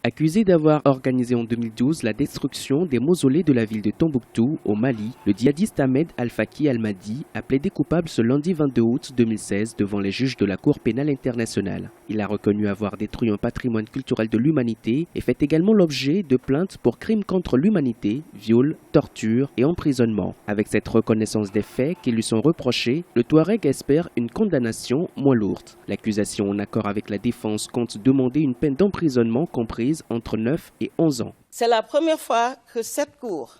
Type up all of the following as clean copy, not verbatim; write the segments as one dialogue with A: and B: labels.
A: Accusé d'avoir organisé en 2012 la destruction des mausolées de la ville de Tombouctou, au Mali, le djihadiste Ahmed Al-Faki Al-Mahdi a plaidé coupable ce lundi 22 août 2016 devant les juges de la Cour pénale internationale. Il a reconnu avoir détruit un patrimoine culturel de l'humanité et fait également l'objet de plaintes pour crimes contre l'humanité, viol, torture et emprisonnement. Avec cette reconnaissance des faits qui lui sont reprochés, le Touareg espère une condamnation moins lourde. L'accusation, en accord avec la défense, compte demander une peine d'emprisonnement comprise entre 9 et 11 ans.
B: C'est la première fois que cette Cour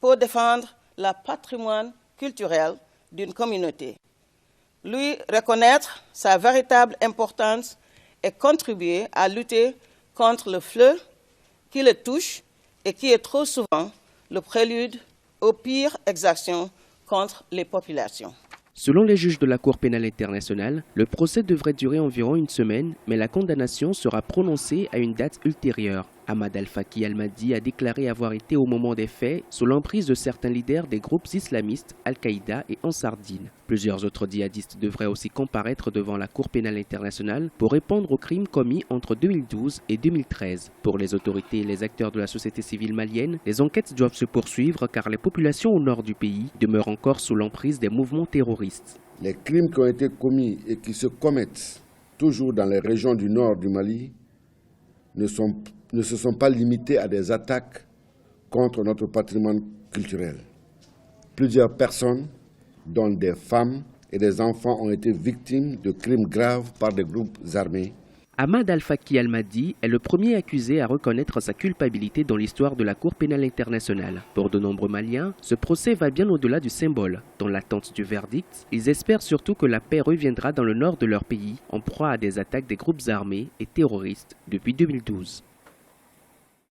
B: peut défendre le patrimoine culturel d'une communauté, lui reconnaître sa véritable importance et contribuer à lutter contre le fléau qui le touche et qui est trop souvent le prélude aux pires exactions contre les populations.
A: Selon les juges de la Cour pénale internationale, le procès devrait durer environ une semaine, mais la condamnation sera prononcée à une date ultérieure. Ahmed Al-Faki Al-Mahdi a déclaré avoir été au moment des faits sous l'emprise de certains leaders des groupes islamistes Al-Qaïda et Ansar Dine. Plusieurs autres djihadistes devraient aussi comparaître devant la Cour pénale internationale pour répondre aux crimes commis entre 2012 et 2013. Pour les autorités et les acteurs de la société civile malienne, les enquêtes doivent se poursuivre car les populations au nord du pays demeurent encore sous l'emprise des mouvements terroristes.
C: Les crimes qui ont été commis et qui se commettent toujours dans les régions du nord du Mali ne se sont pas limités à des attaques contre notre patrimoine culturel. Plusieurs personnes, dont des femmes et des enfants, ont été victimes de crimes graves par des groupes armés.
A: Ahmed Al-Faki Al-Mahdi est le premier accusé à reconnaître sa culpabilité dans l'histoire de la Cour pénale internationale. Pour de nombreux Maliens, ce procès va bien au-delà du symbole. Dans l'attente du verdict, ils espèrent surtout que la paix reviendra dans le nord de leur pays, en proie à des attaques des groupes armés et terroristes depuis 2012.